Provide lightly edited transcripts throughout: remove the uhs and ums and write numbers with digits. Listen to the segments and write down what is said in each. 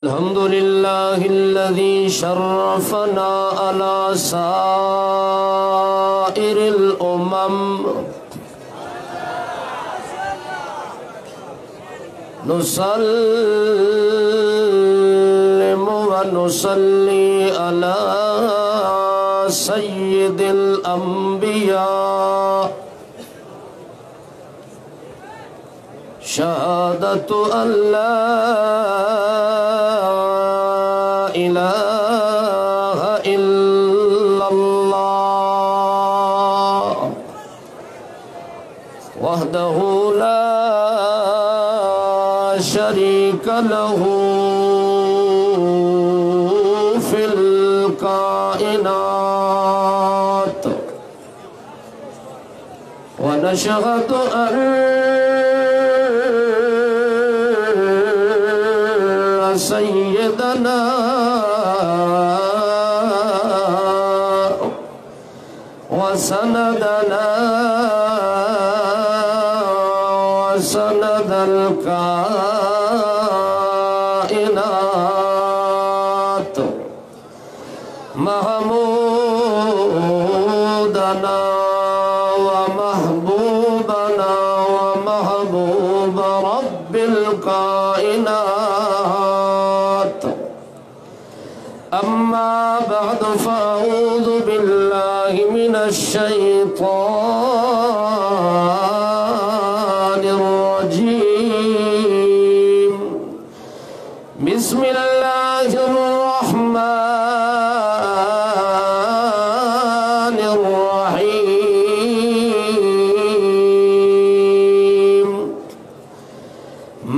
الحمد لله الذي شرفنا على سائر الأمم نسلم ونصلي على سيد الأنبياء شهادة أن لا إله إلا الله وحده لا شريك له في الكائنات ونشهد أن سيدنا وسندنا وسند الكائنات محمودنا ومحبوبنا ومحبوب رب الكائنات. أما بعد فأعوذ بالله من الشيطان الرجيم. بسم الله الرحمن الرحيم.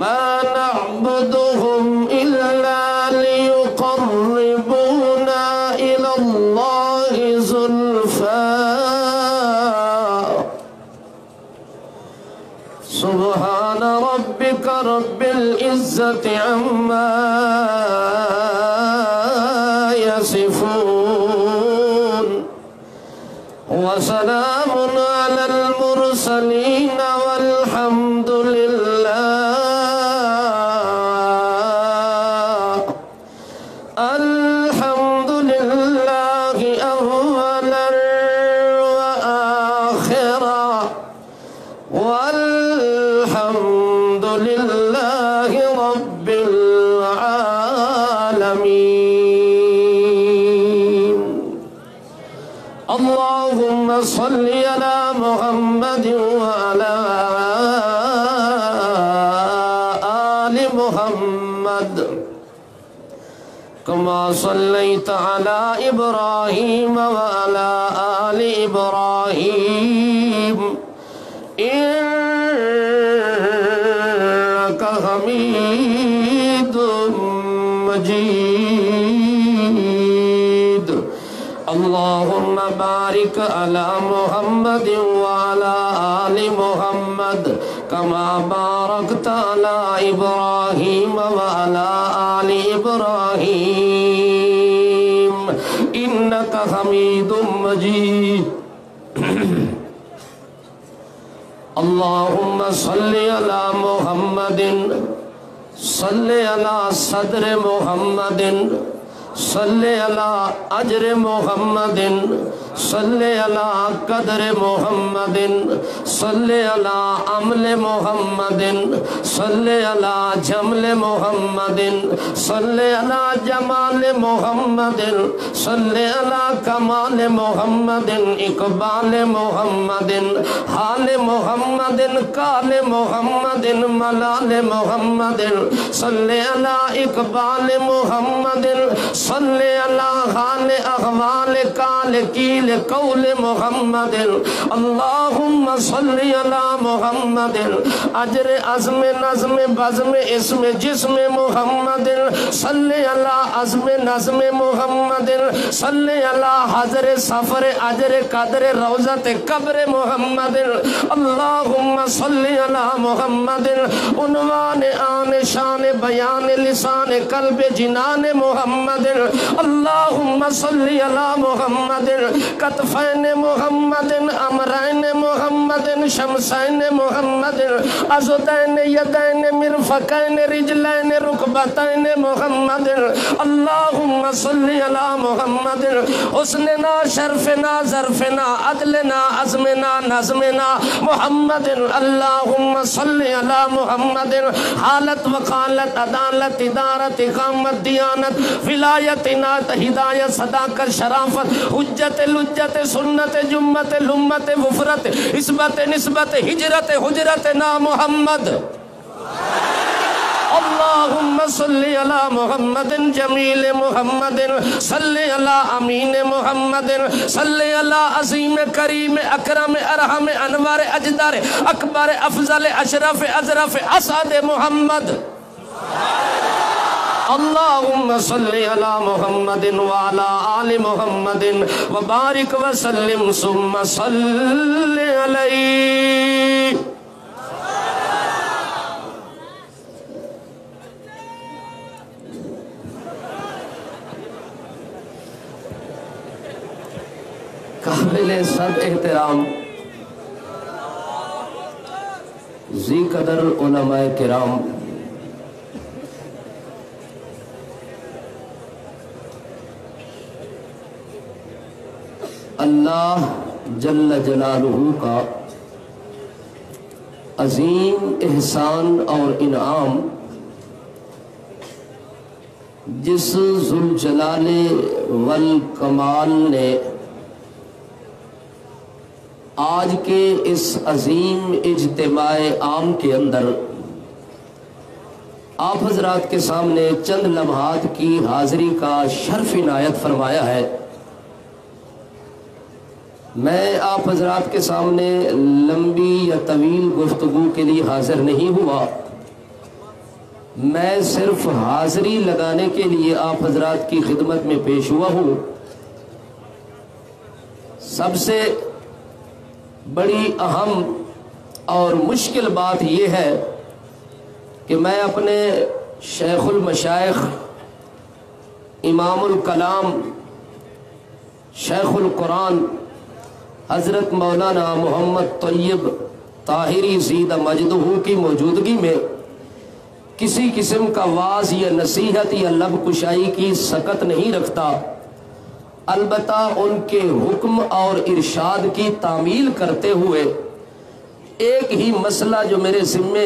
ما نعبدهم إلا ليقربونا إلى الله زلفى. سبحان ربك رب العزة عما يصفون وسلام على المرسلين والحمد لله أولا وآخرا والحمد لله رب العالمين. اللهم صل على محمد وعلى آل محمد كما صليت على إبراهيم وعلى آل إبراهيم إنك حميد مجيد. اللهم بارك على محمد وعلى آل محمد كما باركت على إبراهيم وعلى آل إبراهيم إنك حميد مجيد. اللهم صل على محمد صل على صدر محمد صل على أجر محمد صل على قدر محمد صل على عمل محمد صل على جمل محمد صل على جمال محمد صل على كمال محمد إقبال محمد حال محمد قال محمد ملال محمد صل على إقبال محمد صل على حال أحوال قال قيل قول محمد. اللهم صل على محمد أجر عزم نظم بزم اسم جسم محمد صل على عزم نظم محمد صل على حضر سفر أجر قدر روزة قبر محمد. اللهم صل على محمد عنوان آن شان بیان لسان قلب جنان محمد اللہم صلی علی محمد کتفین محمد امرین محمد شمسین محمد عضدین یدین مرفقین رجلین رکبتین محمد اللہم صلی علی محمد حسننا شرفنا ظرفنا عدلنا عزمنا نظمنا محمد اللہم صلی علی محمد حالت وقالت عدالت ادارت اقامت دیانت ولایت عنایت ہدایت صداقت شرافت حجت لجت سنت جمت لمت وفرت عصبت نسبت ہجرت حجرت نا محمد اللہم صلی علی محمد جمیل محمد صلی علی امین محمد صلی علی عظیم کریم اکرم ارحم انوار اجدار اکبر افضل اشرف اظرف اسعد محمد اللہم صلی علی محمد وعلا آل محمد وبارک وسلم ثم صلی علیہ. قابل صد احترام ذی قدر علماء کرام، اللہ جل جلالہ کا عظیم احسان اور انعام جس ذوالجلال والکمال نے آج کے اس عظیم اجتماع عام کے اندر آپ حضرات کے سامنے چند لمحات کی حاضری کا شرف عنایت فرمایا ہے. میں آپ حضرات کے سامنے لمبی یا طویل گفتگو کے لیے حاضر نہیں ہوا، میں صرف حاضری لگانے کے لیے آپ حضرات کی خدمت میں پیش ہوا ہوں. سب سے بڑی اہم اور مشکل بات یہ ہے کہ میں اپنے شیخ المشائخ امام الکلام شیخ القرآن حضرت مولانا محمد طیب طاہری زیدہ مجدہ کی موجودگی میں کسی قسم کا واعظ یا نصیحت یا لب کشائی کی سکت نہیں رکھتا، البتہ ان کے حکم اور ارشاد کی تعمیل کرتے ہوئے ایک ہی مسئلہ جو میرے ذمے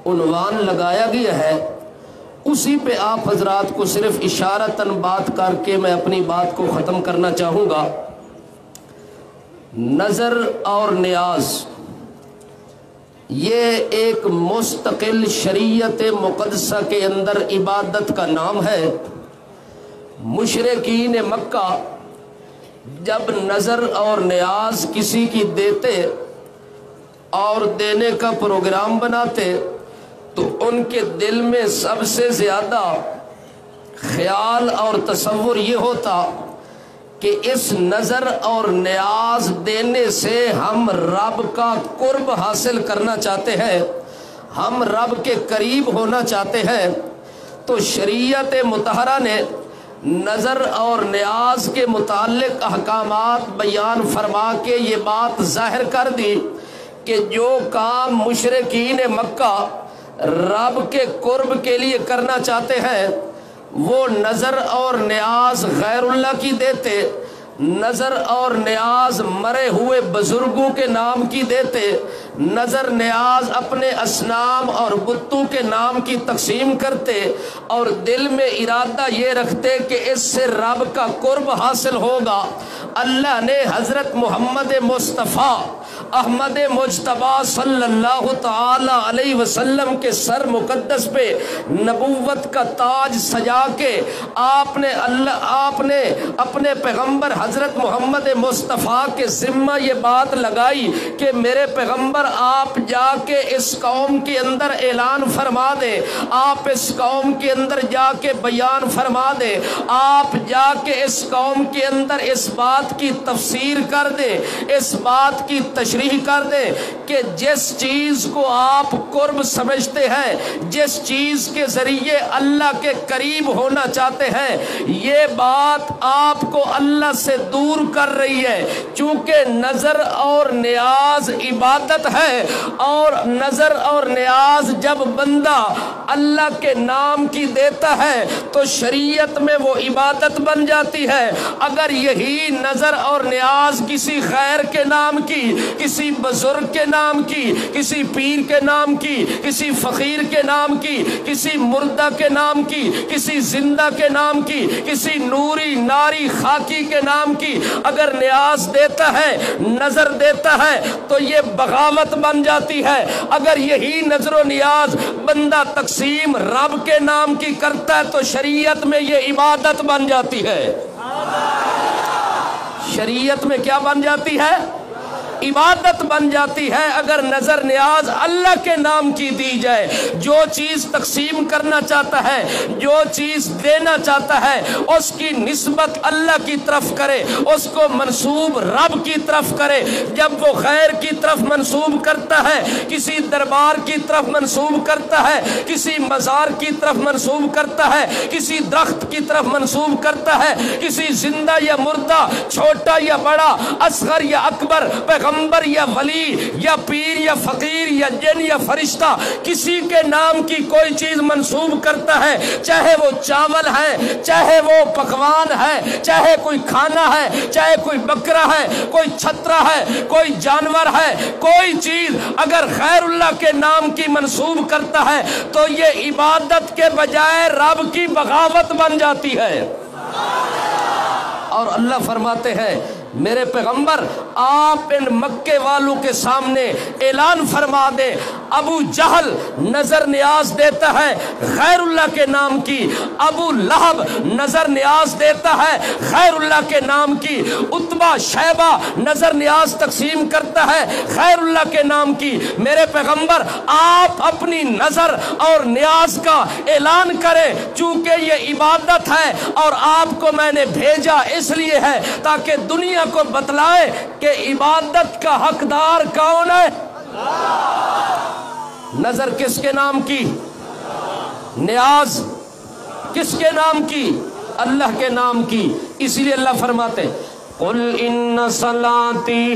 عنوان لگایا گیا ہے اسی پہ آپ حضرات کو صرف اشارتاً بات کر کے میں اپنی بات کو ختم کرنا چاہوں گا. نظر اور نیاز یہ ایک مستقل شریعت مقدسہ کے اندر عبادت کا نام ہے. مشرکین مکہ جب نظر اور نیاز کسی کی دیتے اور دینے کا پروگرام بناتے تو ان کے دل میں سب سے زیادہ خیال اور تصور یہ ہوتا کہ اس نظر اور نیاز دینے سے ہم رب کا قرب حاصل کرنا چاہتے ہیں، ہم رب کے قریب ہونا چاہتے ہیں. تو شریعت مطہرہ نے نظر اور نیاز کے متعلق احکامات بیان فرما کے یہ بات ظاہر کر دی کہ جو کام مشرکین مکہ رب کے قرب کے لیے کرنا چاہتے ہیں وہ نظر اور نیاز غیر اللہ کی دیتے، نظر اور نیاز مرے ہوئے بزرگوں کے نام کی دیتے، نظر نیاز اپنے اصنام اور بتوں کے نام کی تقسیم کرتے اور دل میں ارادہ یہ رکھتے کہ اس سے رب کا قرب حاصل ہوگا. اللہ نے حضرت محمد مصطفیٰ احمد مجتبیٰ صلی اللہ تعالی علیہ وسلم کے سر مقدس پہ نبوت کا تاج سجا کے آپ نے اپنے پیغمبر حضرت محمد مصطفیٰ کے ذمہ یہ بات لگائی کہ میرے پیغمبر آپ جا کے اس قوم کے اندر اعلان فرما دیں، آپ اس قوم کے اندر جا کے بیان فرما دیں، آپ جا کے اس قوم کے اندر اس بات کی تفسیر کر دیں، اس بات کی تشریح کر دیں کہ کہ جس چیز کو آپ قرب سمجھتے ہیں، جس چیز کے ذریعے اللہ کے قریب ہونا چاہتے ہیں، یہ بات آپ کو اللہ سے دور کر رہی ہے۔ چونکہ نظر اور نیاز عبادت ہے، اور نظر اور نیاز جب بندہ اللہ کے نام کی دیتا ہے تو شریعت میں وہ عبادت بن جاتی ہے۔ اگر یہی نظر اور نیاز کسی خیر کے نام کی، کسی بزرگ کے نام کی، کسی پیر کے نام کی، کسی فقیر کے نام کی، کسی مردہ کے نام کی، کسی زندہ کے نام کی، کسی نوری ناری خاکی کے نام کی اگر نیاز دیتا ہے، نظر دیتا ہے تو یہ بغاوت بن جاتی ہے۔ اگر یہی نظر و نیاز بندہ تقسیم رب کے نام کی کرتا ہے تو شریعت میں یہ عبادت بن جاتی ہے۔ شریعت میں کیا بن جاتی ہے؟ عبادت بن جاتی ہے۔ اگر نظر نیاز اللہ کے نام کی دی جائے، جو چیز تقسیم کرنا چاہتا ہے، جو چیز دینا چاہتا ہے، اس کی نسبت اللہ کی طرف کرے، اس کو منسوب رب کی طرف کرے۔ جب وہ خیر کی طرف منسوب کرتا ہے، کسی دربار کی طرف منسوب کرتا ہے، کسی مزار کی طرف منسوب کرتا ہے، کسی درخت کی طرف منسوب کرتا ہے، کسی زندہ یا مردہ، چھوٹا یا بڑا، اصغر یا اکبر، پیغمبر یا ولی یا پیر یا فقیر یا جن یا فرشتہ، کسی کے نام کی کوئی چیز منسوب کرتا ہے، چاہے وہ چاول ہے، چاہے وہ پکوان ہے، چاہے کوئی کھانا ہے، چاہے کوئی بکرا ہے، کوئی چھترا ہے، کوئی جانور ہے، کوئی چیز اگر خیر اللہ کے نام کی منسوب کرتا ہے تو یہ عبادت کے بجائے رب کی بغاوت بن جاتی ہے۔ اور اللہ فرماتے ہیں میرے پیغمبر آپ ان مکے والوں کے سامنے اعلان فرما دیں، ابو جہل نظر نیاز دیتا ہے غیر اللہ کے نام کی، ابو لہب نظر نیاز دیتا ہے غیر اللہ کے نام کی، عتبہ شیبہ نظر نیاز تقسیم کرتا ہے غیر اللہ کے نام کی۔ میرے پیغمبر آپ اپنی نظر اور نیاز کا اعلان کریں، چونکہ یہ عبادت ہے اور آپ کو میں نے بھیجا اس لیے ہے تاکہ دنیا کو بتلائے کہ عبادت کا حقدار کون ہے۔ نظر کس کے نام کی؟ نیاز کس کے نام کی؟ اللہ کے نام کی۔ اسی لیے اللہ فرماتے قل ان صلاتی،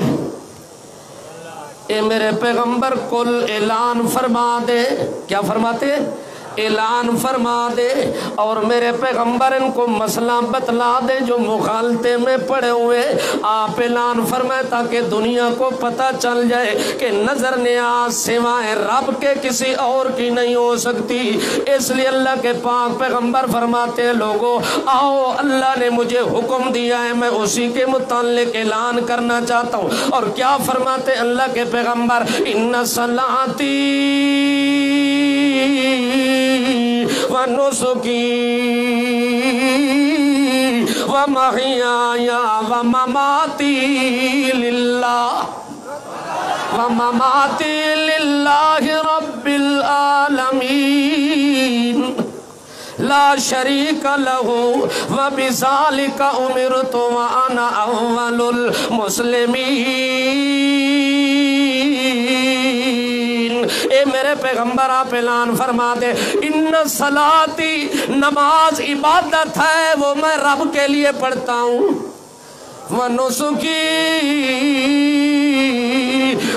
اے میرے پیغمبر قل اعلان فرما دے، کیا فرماتے؟ اعلان فرما دے، اور میرے پیغمبر ان کو مسئلہ بتلا دے جو مغالطے میں پڑے ہوئے، آپ اعلان فرمائے تاکہ دنیا کو پتہ چل جائے کہ نظر نیاز سوائے رب کے کسی اور کی نہیں ہو سکتی۔ اس لیے اللہ کے پاک پیغمبر فرماتے ہیں لوگوں آؤ، اللہ نے مجھے حکم دیا ہے، میں اسی کے متعلق اعلان کرنا چاہتا ہوں۔ اور کیا فرماتے اللہ کے پیغمبر؟ ان صلاتی وَنُسُكِي وَمَحْيَايَ وَمَمَاتِي لِلَّهِ رَبِّ الْعَالَمِينَ لا شریک لہ وبذالک امرت وانا اول المسلمین۔ اے میرے پیغمبر آپ اعلان فرما دے ان صلاتی، نماز عبادت ہے، وہ میں رب کے لیے پڑھتا ہوں، ونسکی،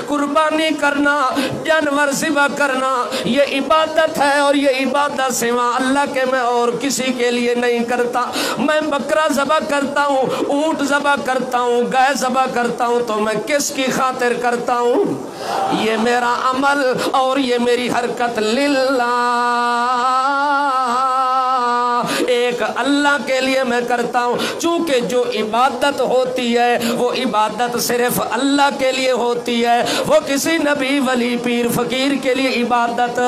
قربانی کرنا، جانور ذبح کرنا، یہ عبادت ہے، اور یہ عبادت سوا اللہ کے میں اور کسی کے لیے نہیں کرتا۔ میں بکرا ذبح کرتا ہوں، اونٹ ذبح کرتا ہوں، گائے ذبح کرتا ہوں تو میں کس کی خاطر کرتا ہوں؟ یہ میرا عمل اور یہ میری حرکت للہ، ایک اللہ کے لیے میں کرتا ہوں۔ چونکہ جو عبادت ہوتی ہے وہ عبادت صرف اللہ کے لیے ہوتی ہے، وہ کسی نبی ولی پیر فقیر کے لیے عبادت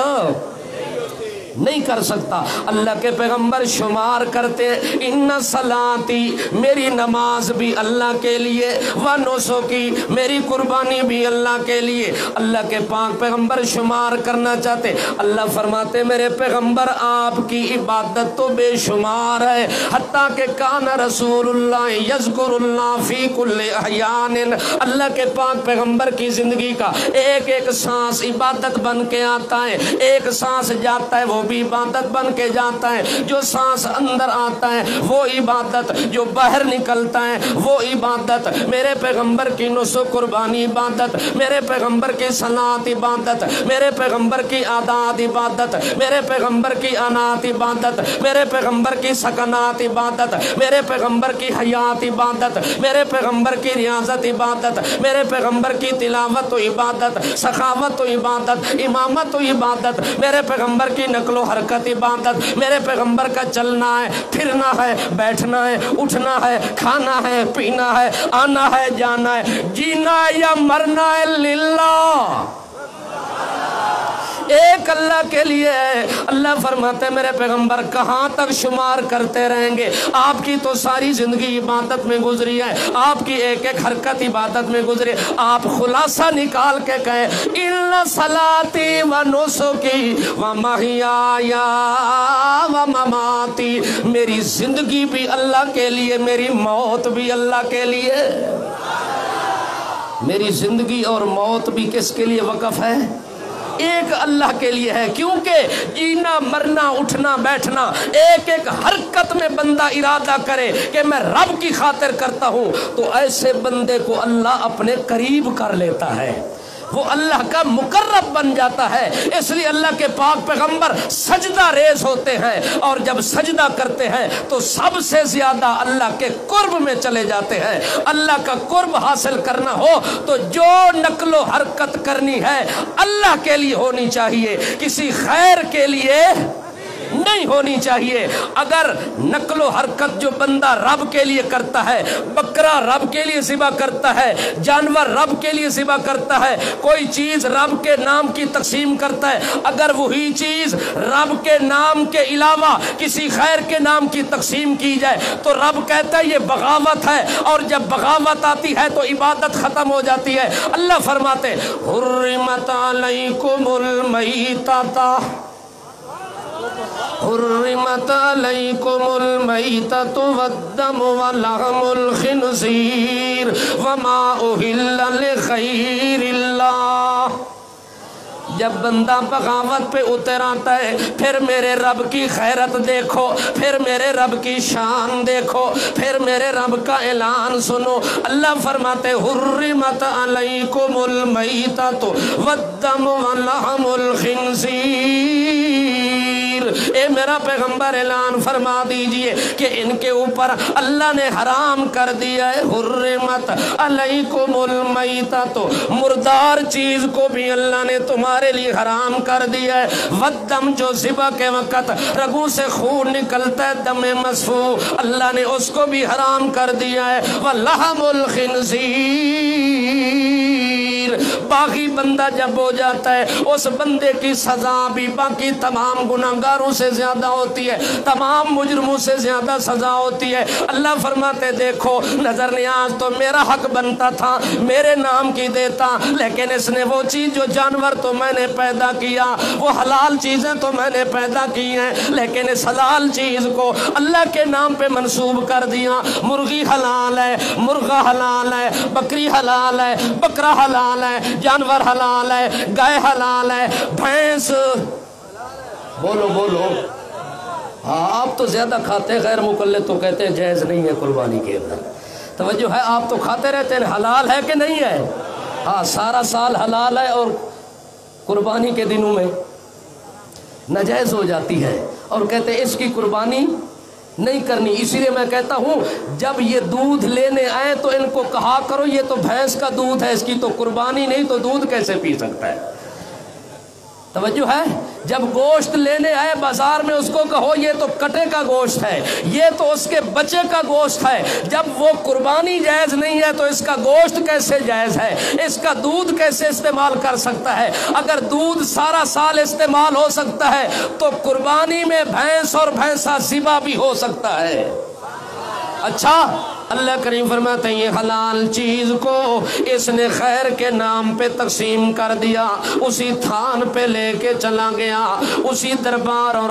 نہیں کر سکتا۔ اللہ کے پیغمبر شمار کرتے ان صلاتی، میری نماز بھی اللہ کے لیے، و نسکی، میری قربانی بھی اللہ کے لیے۔ اللہ کے پاک پیغمبر شمار کرنا چاہتے، اللہ فرماتے میرے پیغمبر آپ کی عبادت تو بے شمار ہے، حتیٰ کہ کان رسول اللہ یذکر اللہ فی کل احیان، اللہ کے پاک پیغمبر کی زندگی کا ایک ایک سانس عبادت بن کے آتا ہے، ایک سانس جاتا ہے وہ بھی عبادت بن کے جاتا ہے، جو سانس اندر آتا ہے وہ عبادت، جو باہر نکلتا ہے وہ عبادت۔ میرے پیغمبر کی نسک قربانی عبادت، میرے پیغمبر کی صلاۃ عبادت، میرے پیغمبر کی عادات عبادت، میرے پیغمبر کی انات عبادت، میرے پیغمبر کی سکنات عبادت، میرے پیغمبر کی حیات عبادت، میرے پیغمبر کی ریاضت عبادت، میرے پیغمبر کی تلاوت و عبادت، سخاوت و عبادت، امامت و عبادت، میرے پیغمبر کی نقل و حرکت عبادت، میرے پیغمبر کا چلنا ہے، پھرنا ہے، بیٹھنا ہے، اٹھنا ہے، کھانا ہے، پینا ہے، آنا ہے، جانا ہے، جینا ہے یا مرنا ہے للہ، ایک اللہ کے لیے ہے۔ اللہ فرماتے ہیں میرے پیغمبر کہاں تک شمار کرتے رہیں گے؟ آپ کی تو ساری زندگی عبادت میں گزری ہے، آپ کی ایک ایک حرکت عبادت میں گزری، آپ خلاصہ نکال کے کہیں ان صلاتی و نسکی و محیای و مماتی، میری زندگی بھی اللہ کے لیے، میری موت بھی اللہ کے لیے۔ میری زندگی اور موت بھی کس کے لیے وقف ہے؟ ایک اللہ کے لیے ہے، کیونکہ جینا مرنا اٹھنا بیٹھنا ایک ایک حرکت میں بندہ ارادہ کرے کہ میں رب کی خاطر کرتا ہوں تو ایسے بندے کو اللہ اپنے قریب کر لیتا ہے، وہ اللہ کا مقرب بن جاتا ہے۔ اس لیے اللہ کے پاک پیغمبر سجدہ ریز ہوتے ہیں، اور جب سجدہ کرتے ہیں تو سب سے زیادہ اللہ کے قرب میں چلے جاتے ہیں۔ اللہ کا قرب حاصل کرنا ہو تو جو نقل و حرکت کرنی ہے اللہ کے لیے ہونی چاہیے، کسی خیر کے لیے نہیں ہونی چاہیے۔ اگر نقل و حرکت جو بندہ رب کے لیے کرتا ہے، بکرا رب کے لیے ذبح کرتا ہے، جانور رب کے لیے ذبح کرتا ہے، کوئی چیز رب کے نام کی تقسیم کرتا ہے، اگر وہی چیز رب کے نام کے علاوہ کسی خیر کے نام کی تقسیم کی جائے تو رب کہتا ہے یہ بغاوت ہے، اور جب بغاوت آتی ہے تو عبادت ختم ہو جاتی ہے۔ اللہ فرماتے حرمت علیکم المیتۃ، حرمت علیکم المیتۃ والدم ولحم الخنزیر وما اہل لغیر اللہ۔ جب بندہ بغاوت پہ اتر آتا ہے پھر میرے رب کی خیرت دیکھو، پھر میرے رب کی شان دیکھو، پھر میرے رب کا اعلان سنو۔ اللہ فرماتے حرمت علیکم المیتۃ والدم ولحم الخنزیر، اے میرا پیغمبر اعلان فرما دیجئے کہ ان کے اوپر اللہ نے حرام کر دیا ہے۔ حرمت علیکم المیتۃ، مردار چیز کو بھی اللہ نے تمہارے لیے حرام کر دیا ہے۔ والدم، جو ذبح کے وقت رگوں سے خون نکلتا ہے، دم مسفوح، اللہ نے اس کو بھی حرام کر دیا ہے۔ ولحم الخنزیر، باغی بندہ جب ہو جاتا ہے اس بندے کی سزا بھی باقی تمام گناہگاروں سے زیادہ ہوتی ہے، تمام مجرموں سے زیادہ سزا ہوتی ہے۔ اللہ فرماتے دیکھو نظر نیاز تو میرا حق بنتا تھا، میرے نام کی دیتا، لیکن اس نے وہ چیز جو جانور تو میں نے پیدا کیا، وہ حلال چیزیں تو میں نے پیدا کی ہیں، لیکن اس حلال چیز کو اللہ کے نام پہ منسوب کر دیا۔ مرغی حلال ہے، مرغا حلال ہے، بکری حلال ہے، بکرا حلال ہے، جانور حلال ہے، گائے حلال ہے، بھینس، بولو بولو، ہاں آپ تو زیادہ کھاتے، غیر مقلد تو کہتے ہیں جائز نہیں ہے قربانی کے اندر۔ توجہ ہے، آپ تو کھاتے رہتے ہیں، حلال ہے کہ نہیں ہے؟ ہاں سارا سال حلال ہے اور قربانی کے دنوں میں ناجائز ہو جاتی ہے، اور کہتے ہیں اس کی قربانی نہیں کرنی۔ اسی لیے میں کہتا ہوں جب یہ دودھ لینے آئے تو ان کو کہا کرو یہ تو بھینس کا دودھ ہے، اس کی تو قربانی نہیں، تو دودھ کیسے پی سکتا ہے؟ توجہ ہے؟ جب گوشت لینے آئے بازار میں اس کو کہو یہ تو کٹے کا گوشت ہے، یہ تو اس کے بچے کا گوشت ہے، جب وہ قربانی جائز نہیں ہے تو اس کا گوشت کیسے جائز ہے؟ اس کا دودھ کیسے استعمال کر سکتا ہے؟ اگر دودھ سارا سال استعمال ہو سکتا ہے تو قربانی میں بھینس اور بھینسا ذبح بھی ہو سکتا ہے۔ اچھا، اللہ کریم فرماتے ہیں یہ حلال چیز کو اس نے خیر کے نام پہ تقسیم کر دیا، اسی تھان پہ لے کے چلا گیا، اسی دربار اور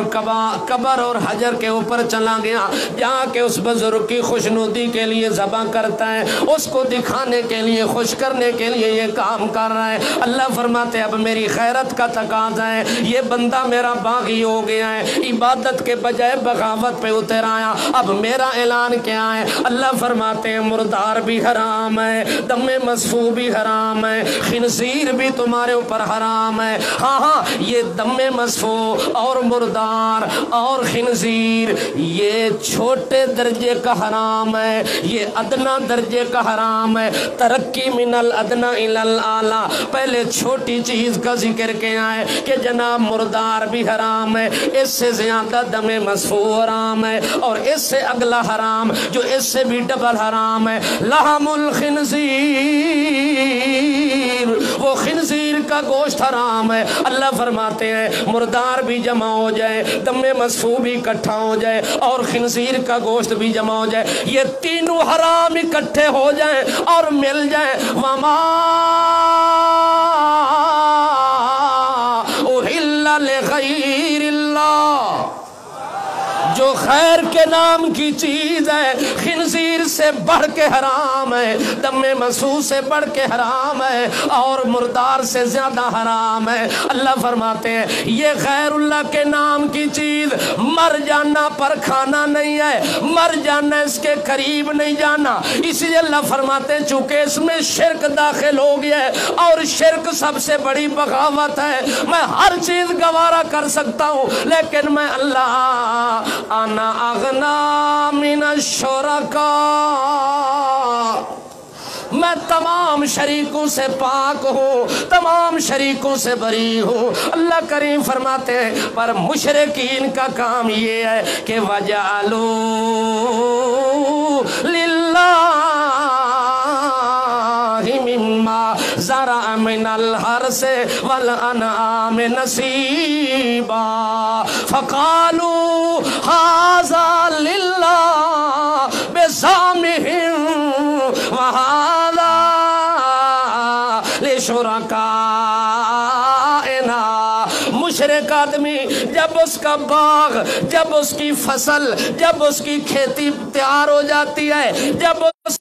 قبر اور حجر کے اوپر چلا گیا جہاں کہ اس بزرگ کی خوشنودی کے لیے ذبح کرتا ہے، اس کو دکھانے کے لیے، خوش کرنے کے لیے یہ کام کر رہا ہے۔ اللہ فرماتے اب میری خیرت کا تقاضا ہے، یہ بندہ میرا باغی ہو گیا ہے، عبادت کے بجائے بغاوت پہ اتر آیا، اب میرا اعلان کیا ہے؟ اللہ فرماتے ہیں مردار بھی حرام ہے، دم مسفوح بھی حرام ہے، خنزیر بھی تمہارے اوپر حرام ہے۔ ہاں ہاں، یہ دم مسفوح اور مردار اور خنزیر یہ چھوٹے درجے کا حرام ہے، یہ ادنا درجے کا حرام ہے۔ ترقی من الادنا الی الاعلی، پہلے چھوٹی چیز کا ذکر کیا ہے کہ جناب مردار بھی حرام ہے، اس سے زیادہ دم مسفوح حرام ہے، اور اس سے اگلا حرام جو اس سے بھی ڈبل حرام ہے، لحم الخنزیر، وہ خنزیر کا گوشت حرام ہے۔ اللہ فرماتے ہیں مردار بھی جمع ہو جائے، دم مسفوح بھی اکٹھا ہو جائے اور خنزیر کا گوشت بھی جمع ہو جائے، یہ تینوں حرام اکٹھے ہو جائیں اور مل جائیں، وما اہل لغیر اللہ، جو خیر کے نام کی چیز ہے خنزیر سے بڑھ کے حرام ہے، دم مسفوح سے بڑھ کے حرام ہے اور مردار سے زیادہ حرام ہے۔ اللہ فرماتے ہیں یہ غیر اللہ کے نام کی چیز مر جانا پر کھانا نہیں ہے، مر جانا اس کے قریب نہیں جانا، اس لیے اللہ فرماتے ہیں چونکہ اس میں شرک داخل ہو گیا ہے اور شرک سب سے بڑی بغاوت ہے، میں ہر چیز گوارا کر سکتا ہوں لیکن میں اللہ انا اغنا من الشرکاء، میں تمام شریکوں سے پاک ہوں، تمام شریکوں سے بری ہوں۔ اللہ کریم فرماتے ہیں پر مشرکین کا کام یہ ہے کہ وَجَعَلُوا لِلَّهِ مِمَّا زَرَعَ مِنَ الْحَرْثِ وَالْأَنْعَامِ نَصِيبًا فَقَالُوا هَذَا لِلَّهِ بِزَعْمِهِمْ وَهَذَا لِشُرَكَائِنَا۔ مشرک آدمی جب اس کا باغ، جب اس کی فصل، جب اس کی کھیتی تیار ہو جاتی ہے، جب اس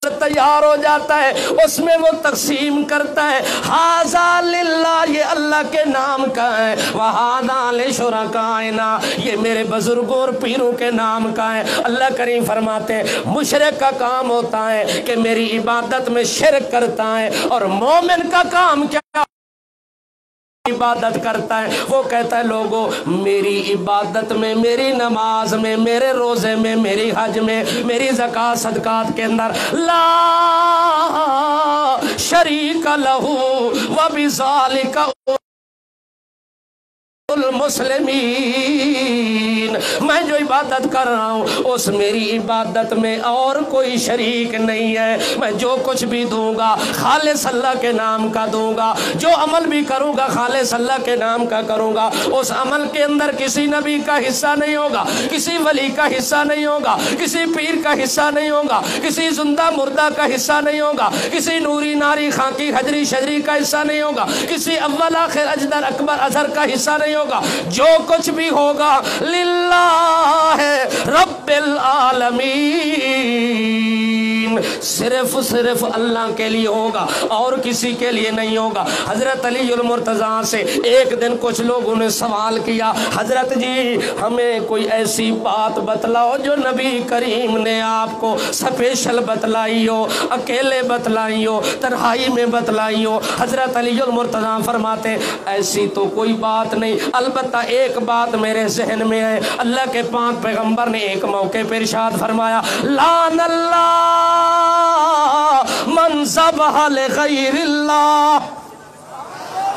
تیار ہو جاتا ہے اس میں وہ تقسیم کرتا ہے، ھذا للہ، یہ اللہ کے نام کا ہے، وھذا لشرکائنا، یہ میرے بزرگوں اور پیروں کے نام کا ہے۔ اللہ کریم فرماتے ہیں مشرک کا کام ہوتا ہے کہ میری عبادت میں شرک کرتا ہے، اور مومن کا کام کیا عبادت کرتا ہے؟ وہ کہتا ہے لوگوں میری عبادت میں، میری نماز میں، میرے روزے میں، میری حج میں، میری زکوٰۃ صدقات کے اندر لا شریک لہ وبذالک المسلمین، میں جو عبادت کر رہا ہوں اس میری عبادت میں اور کوئی شریک نہیں ہے، میں جو کچھ بھی دوں گا خالص اللہ کے نام کا دوں گا، جو عمل بھی کروں گا خالص اللہ کے نام کا کروں گا، اس عمل کے اندر کسی نبی کا حصہ نہیں ہوگا، کسی ولی کا حصہ نہیں ہوگا، کسی پیر کا حصہ نہیں ہوگا، کسی زندہ مردہ کا حصہ نہیں ہوگا، کسی نوری ناری خاکی حجری شجری کا حصہ نہیں ہوگا، کسی اول آخر اجدر اکبر اظہر کا حصہ نہیں ہوگا، جو کچھ بھی ہوگا للہ رب العالمین، صرف اللہ کے لیے ہوگا اور کسی کے لیے نہیں ہوگا۔ حضرت علی المرتضیٰ سے ایک دن کچھ لوگوں نے سوال کیا، حضرت جی ہمیں کوئی ایسی بات بتلاؤ جو نبی کریم نے آپ کو سپیشل بتلائی ہو، اکیلے بتلائی ہو، تنہائی میں بتلائی ہو۔ حضرت علی المرتضیٰ فرماتے ایسی تو کوئی بات نہیں، البتہ ایک بات میرے ذہن میں ہے۔ اللہ کے پاک پیغمبر نے ایک موقع پر ارشاد فرمایا لعن اللہ من ذبح لغیر اللہ،